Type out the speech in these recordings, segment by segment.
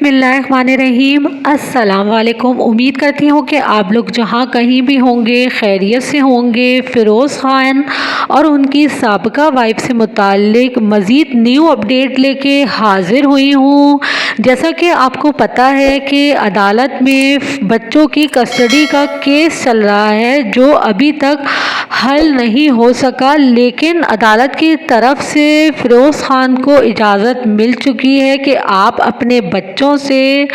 बिस्मिल्लाहिर्रहमानिर्रहीम। अस्सलाम वालेकुम। उम्मीद करती हूँ कि आप लोग जहाँ कहीं भी होंगे खैरियत से होंगे। फ़िरोज़ ख़ान और उनकी साबिक़ा वाइफ से मुताल्लिक़ मज़ीद न्यू अपडेट लेके हाज़िर हुई हूँ। जैसा कि आपको पता है कि अदालत में बच्चों की कस्टडी का केस चल रहा है जो अभी तक हल नहीं हो सका, लेकिन अदालत की तरफ से फ़िरोज़ ख़ान को इजाज़त मिल चुकी है कि आप अपने बच्चों से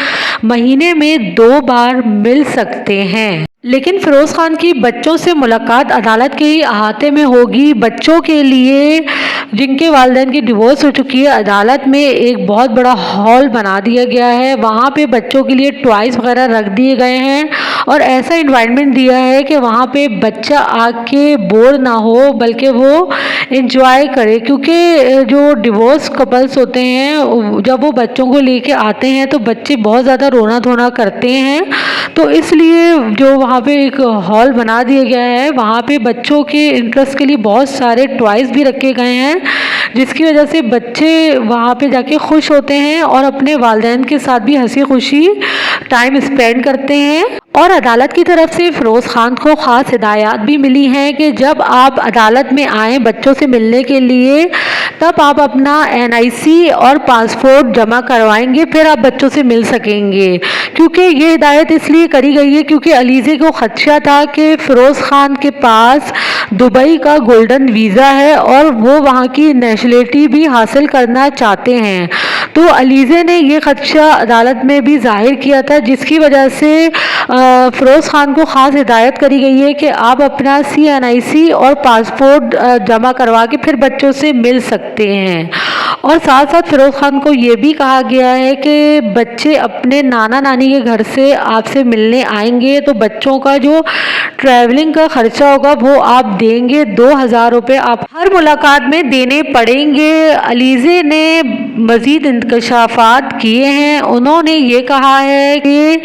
महीने में 2 बार मिल सकते हैं। लेकिन फ़िरोज़ ख़ान की बच्चों से मुलाकात अदालत के ही अहाते में होगी। बच्चों के लिए जिनके वालिदैन की डिवोर्स हो चुकी है, अदालत में एक बहुत बड़ा हॉल बना दिया गया है। वहाँ पे बच्चों के लिए टॉयज़ वगैरह रख दिए गए हैं और ऐसा इन्वायरमेंट दिया है कि वहाँ पे बच्चा आके बोर ना हो बल्कि वो इंजॉय करे। क्योंकि जो डिवोर्स कपल्स होते हैं जब वो बच्चों को लेके आते हैं तो बच्चे बहुत ज़्यादा रोना धोना करते हैं, तो इसलिए जो वहाँ पे एक हॉल बना दिया गया है वहाँ पे बच्चों के इंटरेस्ट के लिए बहुत सारे टॉयज़ भी रखे गए हैं, जिसकी वजह से बच्चे वहाँ पे जाके खुश होते हैं और अपने वालिदैन के साथ भी हंसी खुशी टाइम स्पेंड करते हैं। और अदालत की तरफ से फ़िरोज़ ख़ान को ख़ास हिदायत भी मिली हैं कि जब आप अदालत में आएँ बच्चों से मिलने के लिए तब आप अपना NIC और पासपोर्ट जमा करवाएंगे, फिर आप बच्चों से मिल सकेंगे। क्योंकि ये हिदायत इसलिए करी गई है क्योंकि अलीज़े को ख़दशा था कि फ़िरोज़ ख़ान के पास दुबई का गोल्डन वीज़ा है और वो वहाँ की नेशनलिटी भी हासिल करना चाहते हैं। तो अलीज़े ने ये ख़दशा अदालत में भी ज़ाहिर किया था, जिसकी वजह से फ़िरोज़ ख़ान को ख़ास हिदायत करी गई है कि आप अपना CNIC और पासपोर्ट जमा करवा के फिर बच्चों से मिल सकते हैं। और साथ साथ फ़िरोज़ ख़ान को ये भी कहा गया है कि बच्चे अपने नाना नानी के घर से आपसे मिलने आएंगे तो बच्चों का जो ट्रैवलिंग का ख़र्चा होगा वो आप देंगे। 2000 रुपये आप हर मुलाकात में देने पड़ेंगे। अलीज़े ने मज़ीद इंकशाफात किए हैं। उन्होंने ये कहा है कि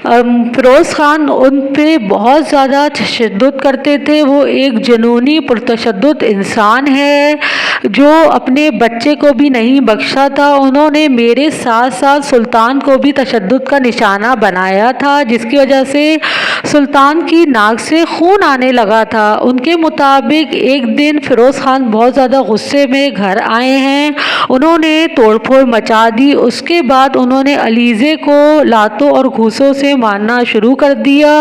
फ़िरोज़ ख़ान उन पे बहुत ज़्यादा तशद्दुद करते थे। वो एक जुनूनी पुरतशद्दुद इंसान है जो अपने बच्चे को भी नहीं बख्शा था। उन्होंने मेरे साथ साथ सुल्तान को भी तशद्दुद का निशाना बनाया था, जिसकी वजह से सुल्तान की नाक से खून आने लगा था। उनके मुताबिक एक दिन फ़िरोज़ ख़ान बहुत ज़्यादा गुस्से में घर आए हैं, उन्होंने तोड़फोड़ मचा दी। उसके बाद उन्होंने अलीज़े को लातों और घूंसों से मारना शुरू कर दिया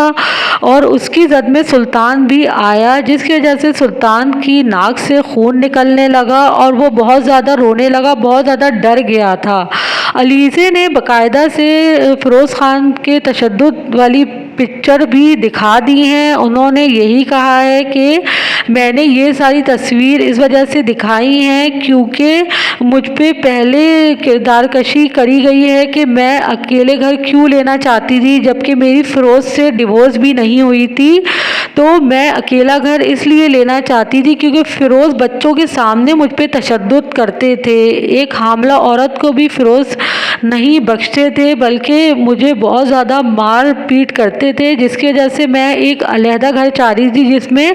और उसकी ज़द में सुल्तान भी आया, जिसकी वजह से सुल्तान की नाक से खून निकलने लगा और वो बहुत ज़्यादा रोने लगा, बहुत ज़्यादा डर गया था। अलीज़े ने बाकायदा से फ़िरोज़ ख़ान के तशद्दुद वाली पिक्चर भी दिखा दी हैं। उन्होंने यही कहा है कि मैंने ये सारी तस्वीर इस वजह से दिखाई हैं क्योंकि मुझ पे पहले किरदार कशी करी गई है कि मैं अकेले घर क्यों लेना चाहती थी, जबकि मेरी फ़िरोज़ से डिवोर्स भी नहीं हुई थी। तो मैं अकेला घर इसलिए लेना चाहती थी क्योंकि फ़िरोज़ बच्चों के सामने मुझ पे तशद्दुद करते थे। एक हामला औरत को भी फ़िरोज़ नहीं बख्शते थे बल्कि मुझे बहुत ज़्यादा मार पीट करते थे, जिसकी वजह से मैं एक अलहदा घर चाह रही थी जिसमें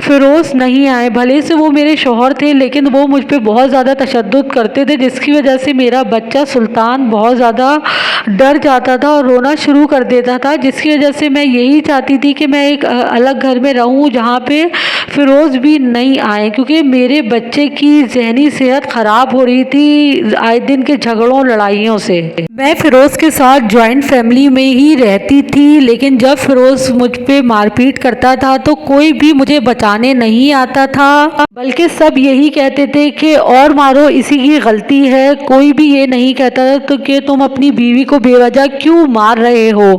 फ़िरोज़ नहीं आए। भले से वो मेरे शौहर थे लेकिन वो मुझ पे बहुत ज़्यादा तशद्दुद करते थे, जिसकी वजह से मेरा बच्चा सुल्तान बहुत ज़्यादा डर जाता था और रोना शुरू कर देता था, जिसकी वजह से मैं यही चाहती थी कि मैं एक अलग घर में रहूं जहाँ पे फ़िरोज़ भी नहीं आए, क्योंकि मेरे बच्चे की जहनी सेहत ख़राब हो रही थी आए दिन के झगड़ों लड़ाइयों से। मैं फ़िरोज़ के साथ जॉइंट फैमिली में ही रहती थी, लेकिन जब फ़िरोज़ मुझ पे मारपीट करता था तो कोई भी मुझे बचाने नहीं आता था, बल्कि सब यही कहते थे कि और मारो, इसी की गलती है। कोई भी ये नहीं कहता था तो कि तुम अपनी बीवी को बेवजह क्यों मार रहे हो।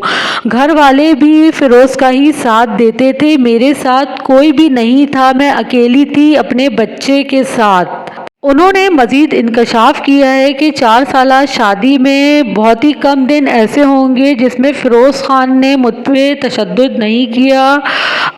घर वाले भी फ़िरोज़ का ही साथ देते थे, मेरे साथ कोई भी नहीं था, मैं अकेली थी अपने बच्चे के साथ। उन्होंने मज़ीद इंकशाफ किया है कि 4 साल शादी में बहुत ही कम दिन ऐसे होंगे जिसमें फ़िरोज़ ख़ान ने मुझ पे तशद्दुद नहीं किया।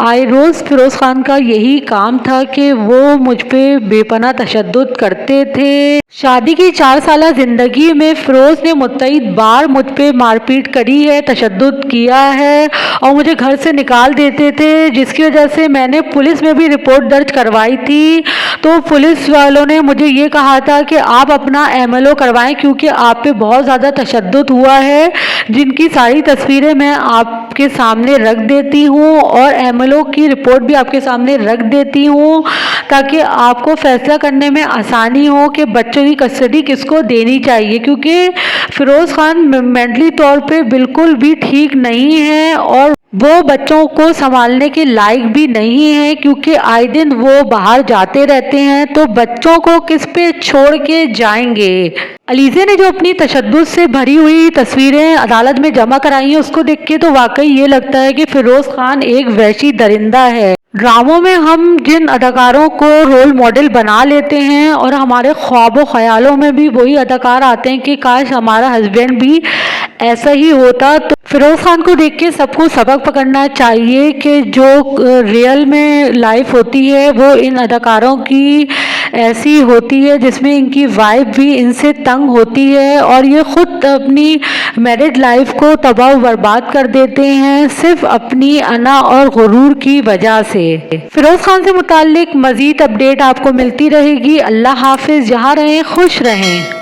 आए रोज़ फ़िरोज़ ख़ान का यही काम था कि वो मुझ पे बेपनाह तशद्दुद करते थे। शादी की 4 साल ज़िंदगी में फ़िरोज़ ने मुतअद्दिद बार मुझ पे मारपीट करी है, तशद्दुद किया है और मुझे घर से निकाल देते थे, जिसकी वजह से मैंने पुलिस में भी रिपोर्ट दर्ज करवाई थी। تو पुलिस वालों ने मुझे ये कहा था कि आप अपना MLO करवाएं क्योंकि आप पे बहुत ज़्यादा तशद्दुद हुआ है, जिनकी सारी तस्वीरें मैं आपके सामने रख देती हूँ और MLO की रिपोर्ट भी आपके सामने रख देती हूँ ताकि आपको फैसला करने में आसानी हो कि बच्चों की कस्टडी किसको देनी चाहिए, क्योंकि फ़िरोज़ ख़ान मेंटली तौर पे बिल्कुल भी ठीक नहीं है और वो बच्चों को संभालने के लायक भी नहीं है, क्योंकि आए दिन वो बाहर जाते रहते हैं तो बच्चों को किस पे छोड़ के जाएंगे। अलीज़े ने जो अपनी तशद्दुद से भरी हुई तस्वीरें अदालत में जमा कराई हैं उसको देख के तो वाकई ये लगता है कि फ़िरोज़ ख़ान एक वहशी दरिंदा है। ड्रामों में हम जिन अदाकारों को रोल मॉडल बना लेते हैं और हमारे ख्वाबों ख्यालों में भी वही अदाकार आते हैं कि काश हमारा हस्बैंड भी ऐसा ही होता, तो फ़िरोज़ ख़ान को देख के सबको सबक पकड़ना चाहिए कि जो रियल में लाइफ होती है वो इन अदाकारों की ऐसी होती है जिसमें इनकी वाइफ भी इनसे तंग होती है और ये ख़ुद अपनी मैरिड लाइफ को तबाह बर्बाद कर देते हैं सिर्फ अपनी अना और गुरूर की वजह से। फ़िरोज़ ख़ान से मुताल्लिक मज़ीद अपडेट आपको मिलती रहेगी। अल्लाह हाफ़िज़। जहाँ रहें खुश रहें।